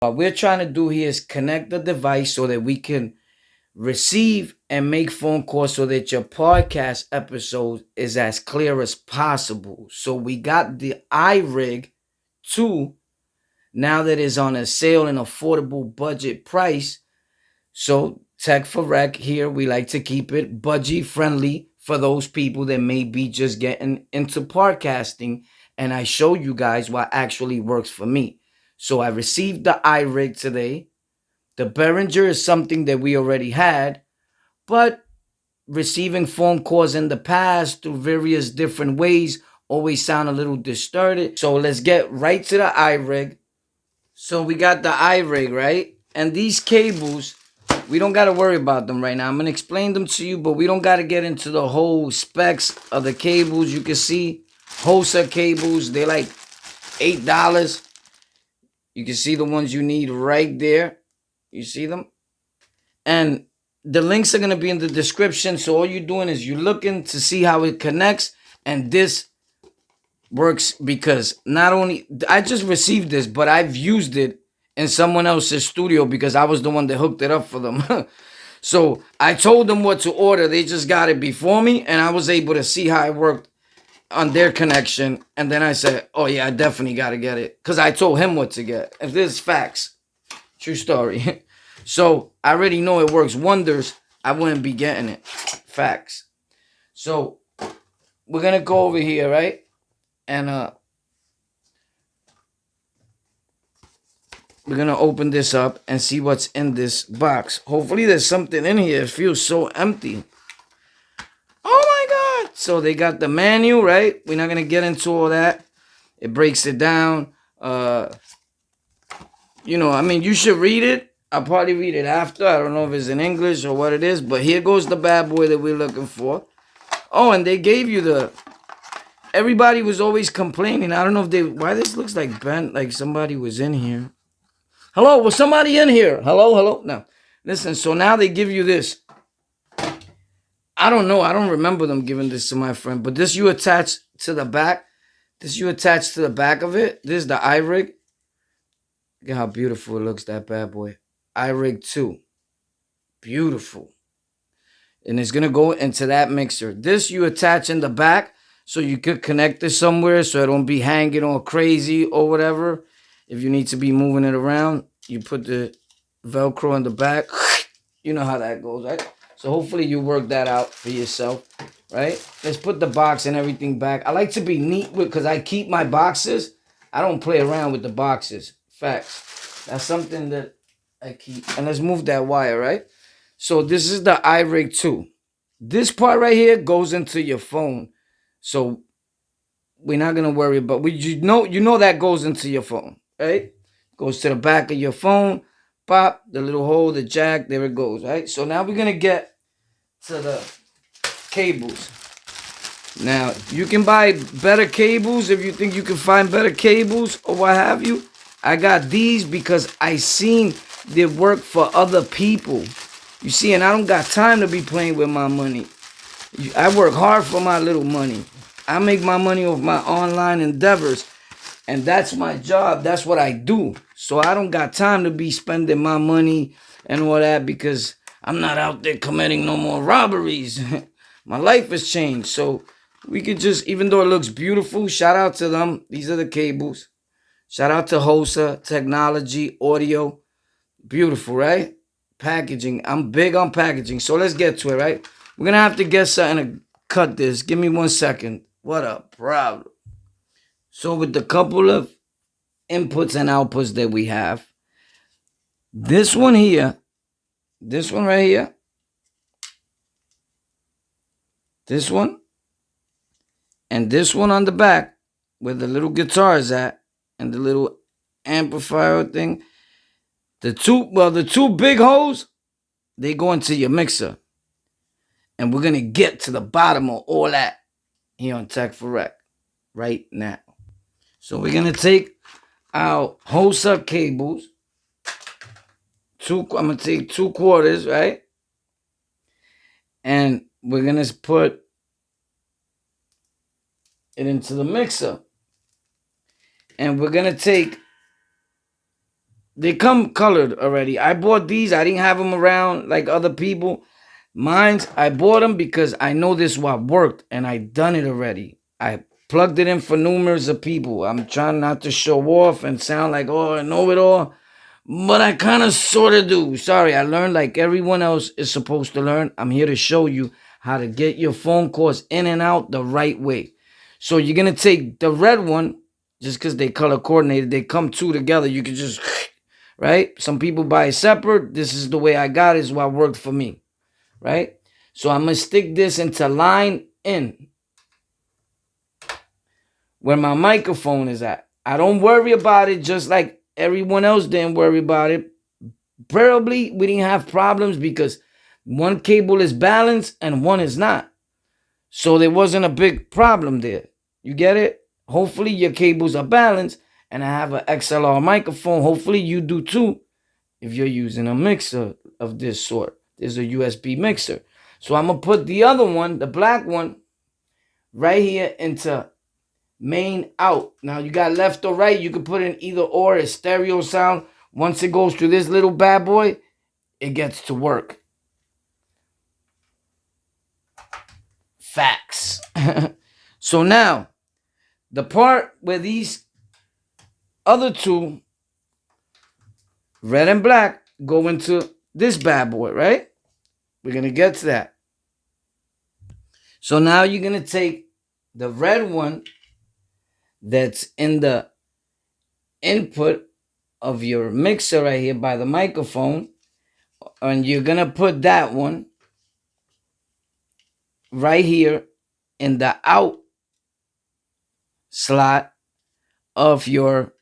What we're trying to do here is connect the device so that we can receive and make phone calls so that your podcast episode is as clear as possible. So we got the iRig 2 now that is on a sale and affordable budget price. So Tech for Rec here, we like to keep it budget friendly for those people that may be just getting into podcasting. And I show you guys what actually works for me. So I received the iRig today. The Behringer is something that we already had, but receiving phone calls in the past through various different ways always sound a little distorted. So let's get right to the iRig. So we got the iRig, right? And these cables, we don't got to worry about them right now. I'm going to explain them to you, but we don't got to get into the whole specs of the cables. You can see Hosa cables. They're like $8. You can see the ones you need right there. You see them? And the links are going to be in the description. So all you're doing is you're looking to see how it connects. And this works because not only I just received this, but I've used it in someone else's studio because I was the one that hooked it up for them. So I told them what to order. They just got it before me, and I was able to see how it worked on their connection. And then I said, oh yeah, I definitely got to get it because I told him what to get. If this is facts, true story. So I already know it works wonders. I wouldn't be getting it. Facts. So we're going to go over here, right? And we're going to open this up and see what's in this box. Hopefully there's something in here. It feels so empty. Oh my God. So they got the manual, right? We're not going to get into all that. It breaks it down. You know, I mean, you should read it. I'll probably read it after. I don't know if it's in English or what it is. But here goes the bad boy that we're looking for. Oh, and they gave you the... Everybody was always complaining. I don't know if they... Why this looks like bent, like somebody was in here. Hello, was somebody in here? Hello, hello? No. Listen, so now they give you this. I don't know. I don't remember them giving this to my friend. But this you attach to the back. This you attach to the back of it. This is the iRig. Look at how beautiful it looks, that bad boy. iRig 2. Beautiful. And it's going to go into that mixer. This you attach in the back so you could connect it somewhere so it don't be hanging all crazy or whatever. If you need to be moving it around, you put the Velcro in the back. You know how that goes, right? So hopefully you work that out for yourself, right? Let's put the box and everything back. I like to be neat with because I keep my boxes. I don't play around with the boxes. Facts. That's something that I keep. And let's move that wire, right? So this is the iRig 2. This part right here goes into your phone. So we're not going to worry about you know that goes into your phone, right? Goes to the back of your phone. Pop, the little hole, the jack, there it goes, right? So now we're going to get to the cables. Now, you can buy better cables if you think you can find better cables or what have you. I got these because I seen they work for other people. You see, and I don't got time to be playing with my money. I work hard for my little money. I make my money off my online endeavors. And that's my job. That's what I do. So I don't got time to be spending my money and all that because I'm not out there committing no more robberies. My life has changed. So we could just, even though it looks beautiful, shout out to them. These are the cables. Shout out to Hosa, technology, audio. Beautiful, right? Packaging. I'm big on packaging. So let's get to it, right? We're going to have to get something to cut this. Give me 1 second. What a problem. So with the couple of inputs and outputs that we have, this one here, this one right here, this one, and this one on the back where the little guitar is at and the little amplifier thing, the two big holes, they go into your mixer. And we're going to get to the bottom of all that here on Tech for Rec right now. So we're going to take our Hosa cables. I'm going to take 2/4, right? And we're going to put it into the mixer. And we're going to take they come colored already. I bought these. I didn't have them around like other people. Mine's, I bought them because I know this what worked and I done it already. I plugged it in for numerous of people. I'm trying not to show off and sound like, oh, I know it all. But I kind of sort of do. Sorry, I learned like everyone else is supposed to learn. I'm here to show you how to get your phone calls in and out the right way. So you're going to take the red one, just because they color coordinated. They come two together. You can just, right? Some people buy it separate. This is the way I got it. Is what worked for me, right? So I'm going to stick this into line in where my microphone is at. I don't worry about it just like everyone else didn't worry about it. Probably we didn't have problems because one cable is balanced and one is not. So there wasn't a big problem there. You get it? Hopefully your cables are balanced and I have an XLR microphone. Hopefully you do too if you're using a mixer of this sort. There's a USB mixer. So I'm going to put the other one, the black one, right here into main out. Now you got left or right. You can put in either or, a stereo sound. Once it goes through this little bad boy, it gets to work. Facts. So now, the part where these other two, red and black, go into this bad boy, right? We're going to get to that. So now you're going to take the red one that's in the input of your mixer right here by the microphone, and you're going to put that one right here in the out slot of your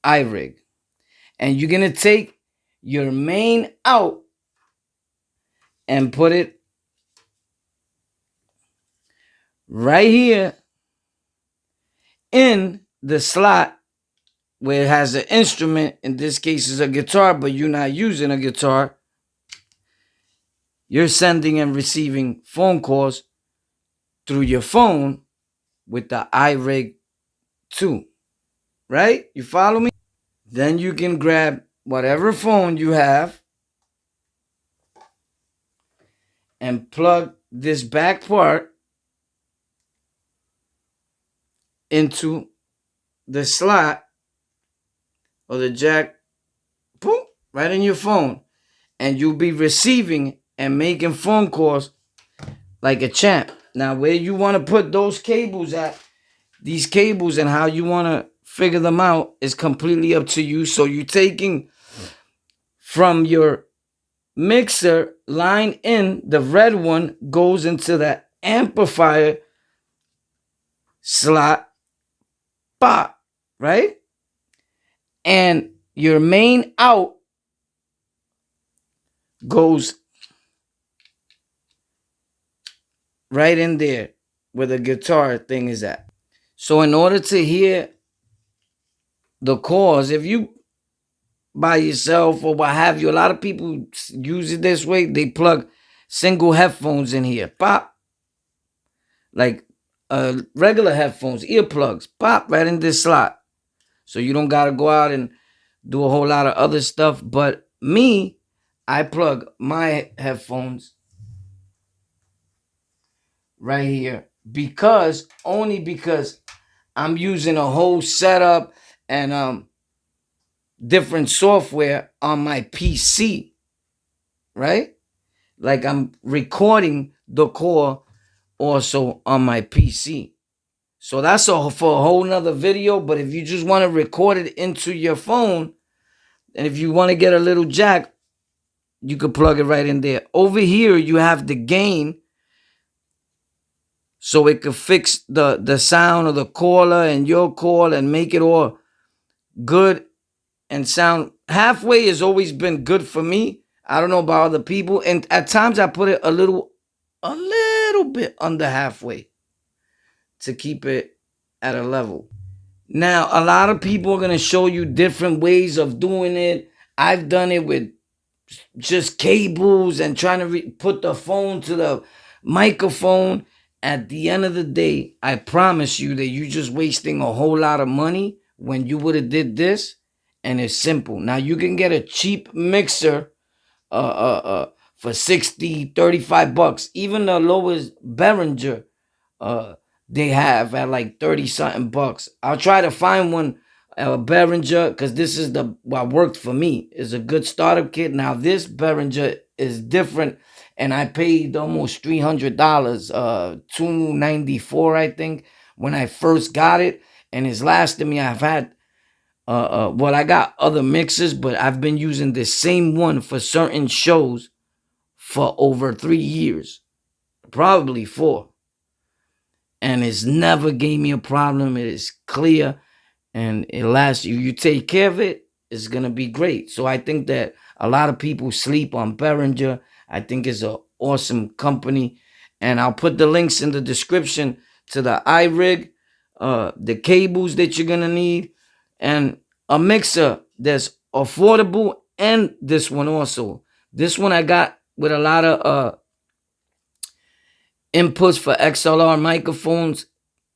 iRig. And you're going to take your main out and put it right here in the slot where it has an instrument. In this case, is a guitar, but you're not using a guitar. You're sending and receiving phone calls through your phone with the iRig 2, right? You follow me? Then you can grab whatever phone you have and plug this back part into the slot or the jack, boom, right in your phone. And you'll be receiving and making phone calls like a champ. Now, where you want to put those cables at, these cables and how you want to figure them out is completely up to you. So you're taking from your mixer line in, the red one goes into the amplifier slot, pop, right? And your main out goes right in there where the guitar thing is at. So in order to hear the calls, if you by yourself or what have you, a lot of people use it this way. They plug single headphones in here, pop, like regular headphones, earplugs, pop right in this slot. So you don't got to go out and do a whole lot of other stuff. But me, I plug my headphones right here only because I'm using a whole setup and different software on my PC, right? Like I'm recording the call also on my PC. So that's for a whole nother video. But if you just want to record it into your phone, and if you want to get a little jack, you could plug it right in there. Over here, you have the gain, so it could fix the sound of the caller and your call and make it all good and sound. Halfway has always been good for me. I don't know about other people. And at times I put it a little bit under halfway to keep it at a level. Now, a lot of people are going to show you different ways of doing it. I've done it with just cables and trying to put the phone to the microphone. At the end of the day, I promise you that you're just wasting a whole lot of money when you would have did this. and it's simple. Now you can get a cheap mixer for 60, 35 bucks. Even the lowest Behringer they have at like 30 something bucks. I'll try to find one Behringer, because this is the what worked for me. It's a good startup kit. Now this Behringer is different, and I paid almost $300, $294 I think, when I first got it, and it's lasted me. I've had well, I got other mixes, but I've been using the same one for certain shows for over 3 years, probably 4, and it's never gave me a problem. It is clear, and it lasts you. You take care of it, it's gonna be great. So I think that a lot of people sleep on Behringer. I think it's an awesome company, and I'll put the links in the description to the iRig, the cables that you're gonna need, and a mixer that's affordable. And this one also. This one I got with a lot of inputs for XLR microphones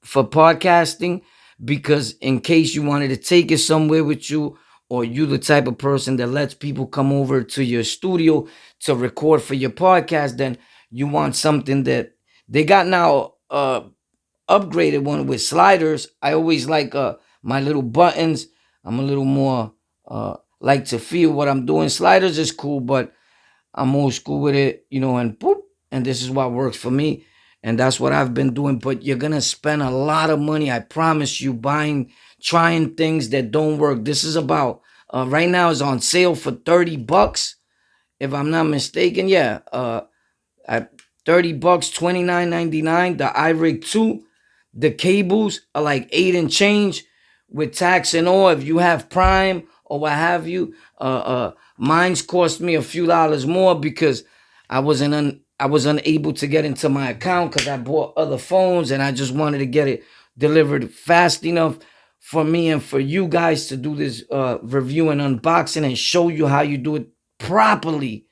for podcasting, because in case you wanted to take it somewhere with you, or you the type of person that lets people come over to your studio to record for your podcast, then you want something that they got now upgraded one with sliders. I always like my little buttons. I'm a little more like to feel what I'm doing. Sliders is cool, but I'm old school with it, and boop, and this is what works for me. And that's what I've been doing. But you're going to spend a lot of money, I promise you, trying things that don't work. This is about, right now is on sale for 30 bucks, if I'm not mistaken. Yeah, at 30 bucks, $29.99. The iRig 2, the cables are like 8 and change with tax and all. If you have Prime or what have you, mine's cost me a few dollars more because I was unable to get into my account because I bought other phones, and I just wanted to get it delivered fast enough for me and for you guys to do this review and unboxing and show you how you do it properly.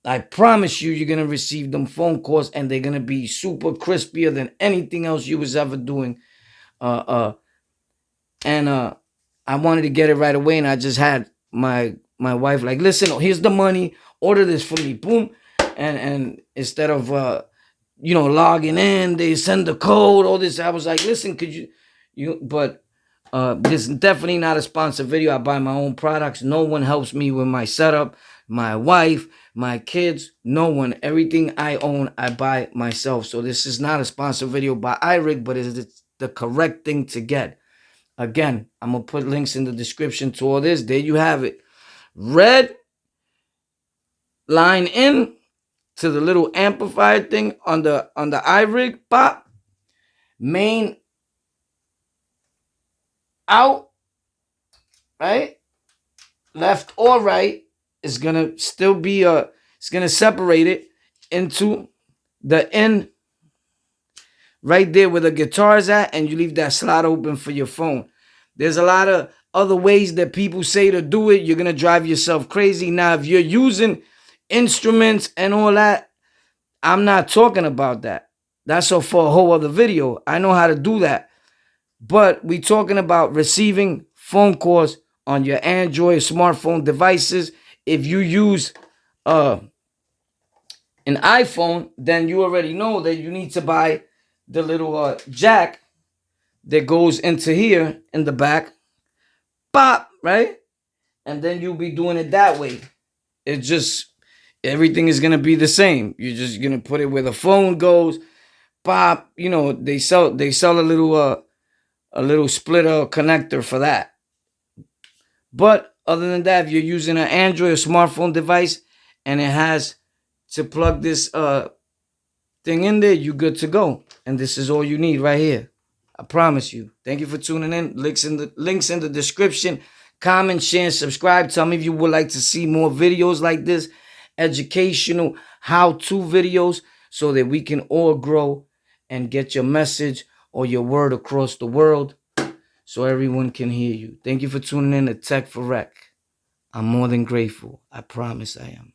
I promise you, you're going to receive them phone calls, and they're going to be super crispier than anything else you was ever doing. I wanted to get it right away, and I just had my wife like, listen, here's the money, order this for me, boom. And instead of logging in, they send the code, all this. I was like, listen, could you but this is definitely not a sponsored video. I buy my own products. No one helps me with my setup. My wife, my kids, no one. Everything I own, I buy myself. So this is not a sponsored video by iRig, but it's the correct thing to get. Again, I'm going to put links in the description to all this. There you have it. Red line in to the little amplifier thing on the iRig, pop. Main out, right? Left or right is gonna still be it's gonna separate it into the in right there where the guitar is at, and you leave that slot open for your phone. There's a lot of other ways that people say to do it. You're gonna drive yourself crazy. Now, if you're using instruments and all that, I'm not talking about that. That's for a whole other video. I know how to do that. But we talking about receiving phone calls on your Android smartphone devices. If you use an iPhone, then you already know that you need to buy the little jack that goes into here in the back. Pop, right? And then you'll be doing it that way. It just, everything is going to be the same. You're just going to put it where the phone goes. Pop, they sell a little splitter connector for that. But other than that, if you're using an Android or smartphone device and it has to plug this thing in there, you're good to go. And this is all you need right here. I promise you. Thank you for tuning in. Links in the description. Comment, share, and subscribe. Tell me if you would like to see more videos like this, educational how-to videos, so that we can all grow and get your message or your word across the world so everyone can hear you. Thank you for tuning in to Tech for Rec. I'm more than grateful. I promise I am.